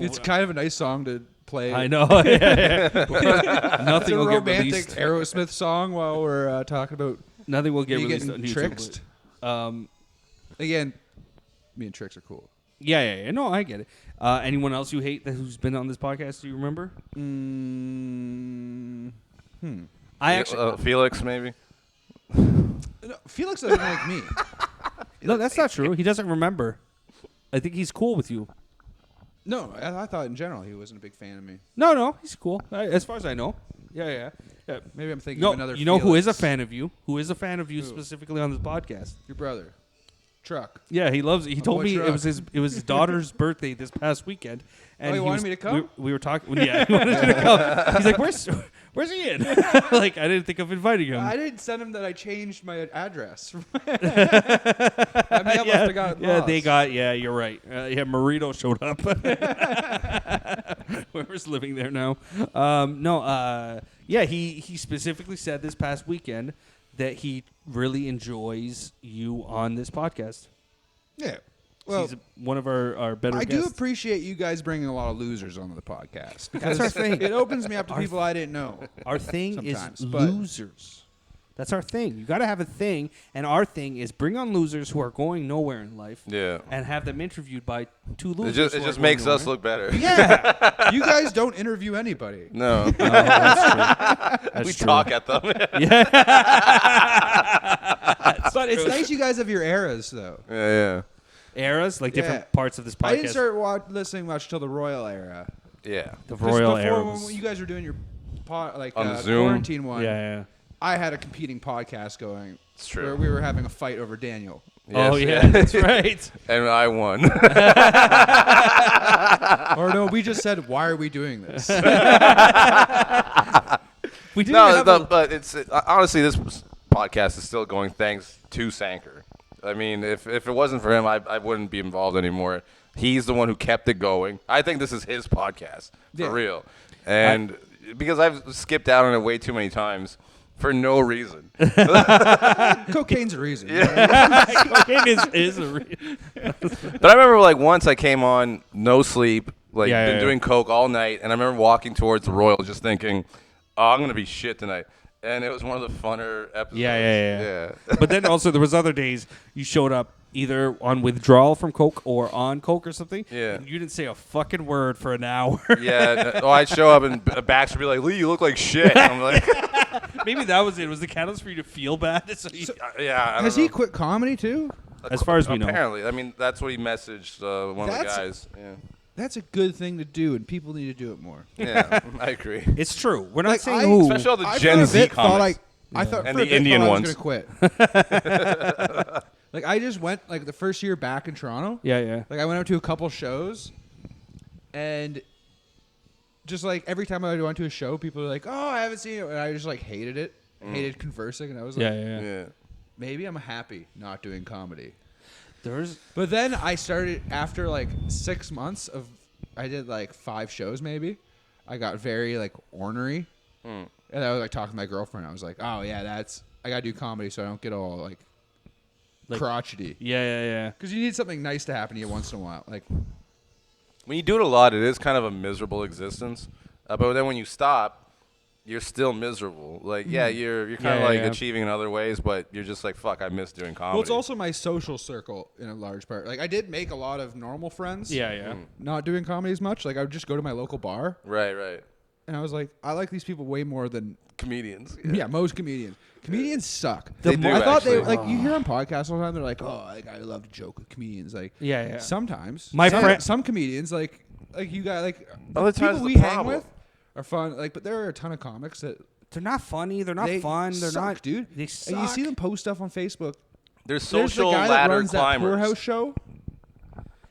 It's kind of a nice song to play. I know. Nothing It's a will get romantic released. Aerosmith song while we're talking about Nothing will get me released getting on YouTube. tricked. Again, Me and Tricks are cool. yeah. No, I get it. Anyone else you hate who's been on this podcast? Do you remember? I actually. Felix, maybe. No, Felix doesn't like me. No, that's not true. He doesn't remember. I think he's cool with you. No, I thought in general he wasn't a big fan of me. No, he's cool. As far as I know. Yeah. Maybe I'm thinking No, of another you know who is a Felix. fan of you? Who is a fan of you specifically on this podcast? Your brother. Truck. Yeah, he loves it. He told what me truck? it was his daughter's birthday this past weekend. And he wanted me to come? We were talking. Yeah, he wanted you to come. He's like, where's Ian? Like, I didn't think of inviting him. I didn't send him that I changed my address. I must have got lost. Yeah, you're right. Marito showed up. Whoever's living there now. He specifically said this past weekend that he really enjoys you on this podcast. Yeah. Well, He's one of our better I guests. do appreciate you guys bringing a lot of losers onto the podcast. Because That's our thing. it opens me up to people I didn't know. Our thing Sometimes, is but- losers. That's our thing. You got to have a thing, and our thing is bring on losers who are going nowhere in life. Yeah. And have them interviewed by two losers. It just makes us look better. Yeah. You guys don't interview anybody. No. That's true. We talk at them. But it's nice you guys have your eras, though. Yeah. Eras, like different Yeah. parts of this podcast. I didn't start listening much till the Royal era. Yeah. the 'Cause Royal before, era. when you guys were doing your On Zoom? quarantine one, Yeah. I had a competing podcast going. It's true. Where we were having a fight over Daniel. Oh, Yes, yeah, that's right. And I won. Or no, we just said, why are we doing this? We didn't but it's honestly, this podcast is still going thanks to Sanker. I mean, if it wasn't for him, I wouldn't be involved anymore. He's the one who kept it going. I think this is his podcast, for real. And because I've skipped out on it way too many times for no reason. Cocaine's a reason. Cocaine is a But I remember, like, once I came on, no sleep, been doing coke all night, and I remember walking towards the Royal just thinking, oh, I'm going to be shit tonight. And it was one of the funner episodes. Yeah. But then also there was other days you showed up either on withdrawal from coke or on coke or something. Yeah. And you didn't say a fucking word for an hour. Yeah. I'd show up and Baxter would be like, Lee, you look like shit. And I'm like, Maybe that was it. It was the catalyst for you to feel bad. So yeah. Has he quit comedy too? As far as we know. Apparently. I mean, that's what he messaged one of the That's- guys. Yeah. That's a good thing to do, and people need to do it more. Yeah, I agree. It's true. We're not Like, saying I- who. Especially all the I Gen for a Z bit thought comics. I thought And for a the bit Indian thought ones. I was gonna quit. Like I just went like the first year back in Toronto. Yeah. Like I went out to a couple shows, and just like every time I went to a show, people were like, "Oh, I haven't seen you," and I just like hated it, hated conversing, and I was like, Yeah. maybe I'm happy not doing comedy. There's But then I started after like 6 months of I did like 5 shows maybe. I got very like ornery, and I was like talking to my girlfriend. I was like, "Oh yeah, I gotta do comedy so I don't get all like crotchety." Yeah. Because you need something nice to happen to you once in a while. Like When you do it a lot, it is kind of a miserable existence. But then when you stop, you're still miserable. Like, you're kind of achieving in other ways, but you're just like, fuck, I miss doing comedy. well, it's also my social circle in a large part. Like I did make a lot of normal friends. Yeah. Not doing comedy as much. Like I would just go to my local bar, Right. and I was like, I like these people way more than Comedians. most comedians. Comedians suck. They do, I thought they actually. like you hear on podcasts all the time. They're like, "Oh, like, I love to joke with comedians." Like, Yeah. Sometimes, My some, friend- some comedians like you got like Other people times we the hang problem. with are fun. Like, but there are a ton of comics that They're not funny. They're not they fun. They're suck, not, dude. They suck. And you see them post stuff on Facebook. They're There's social the guy that ladder runs that climbers. Poorhouse show.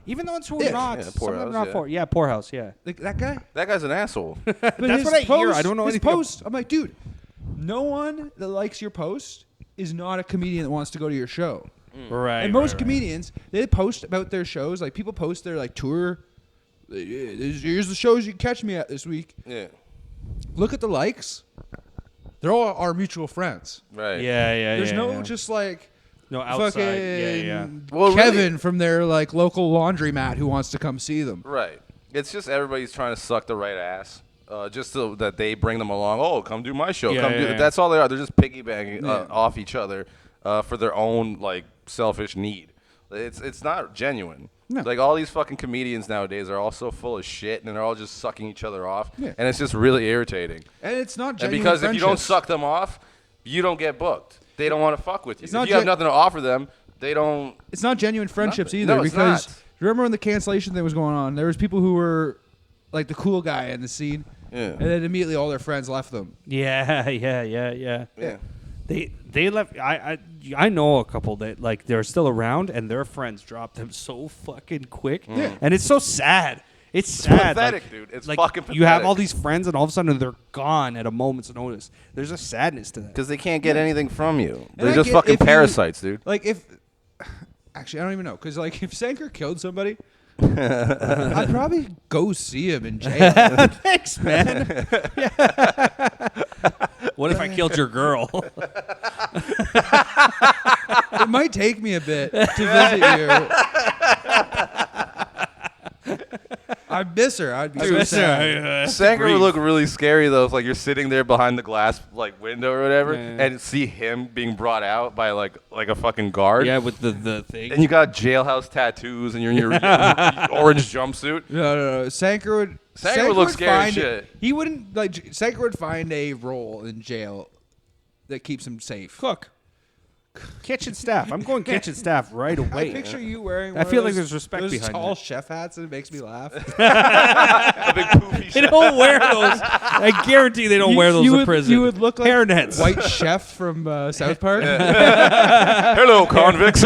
Even the ones who are Yeah. not. Yeah, some of them Poorhouse, are not yeah. for. Yeah, Poorhouse. Yeah. Like that guy. That guy's an asshole. But That's his what I hear. post- I don't know his anything ab- post. I'm like, dude, no one that likes your post is not a comedian that wants to go to your show. Right. And most comedians, they post about their shows. Like people post their like tour. Here's the shows you can catch me at this week. Yeah. Look at the likes. They're all our mutual friends. Right. Yeah. There's no yeah. just like no outside. fucking Yeah. Well, Kevin really- from their like local laundromat who wants to come see them. Right. It's just everybody's trying to suck the right ass, just so that they bring them along. Oh, come do my show. That's all they are. They're just piggybacking off each other for their own like selfish need. It's not genuine. No. Like all these fucking comedians nowadays are all so full of shit, and they're all just sucking each other off, Yeah. and it's just really irritating. And it's not And genuine because if you don't friendships. suck them off, you don't get booked. They don't want to fuck with you. It's If not you have nothing to offer them, they don't. It's not genuine friendships Nothing. either. No, it's because not. remember when the cancellation thing was going on? There was people who were like the cool guy in the scene, Yeah. and then immediately all their friends left them. Yeah. Yeah. They left. I know a couple that like they're still around and their friends dropped them so fucking quick. Yeah. And it's so sad. It's sad. pathetic, like, dude. It's like, fucking You have pathetic. all these friends and all of a sudden they're gone at a moment's notice. There's a sadness to that. Because they can't get anything from you. And They're I just get fucking if you- parasites, dude. Like if, actually, I don't even know, because like if Sanker killed somebody, I'd probably go see him in jail. Thanks, man. What if I killed your girl? It might take me a bit to visit you. I miss her. I'd be so sad. Sanger would look really scary though if like you're sitting there behind the glass like window or whatever and see him being brought out by like a fucking guard. Yeah, with the thing. And you got jailhouse tattoos and you're in your orange jumpsuit. No. Sanker would look scary as find shit. He wouldn't like. Sanker would find a role in jail that keeps him safe. Cook. Kitchen staff. I'm going kitchen staff right away. I picture you wearing. I one feel of like those- there's respect those behind tall that. chef hats, and it makes me laugh. A big poofy They shit. don't wear those. I guarantee they don't wear those in prison. You would look like hairnets. White Chef from South Park. Hello, convicts.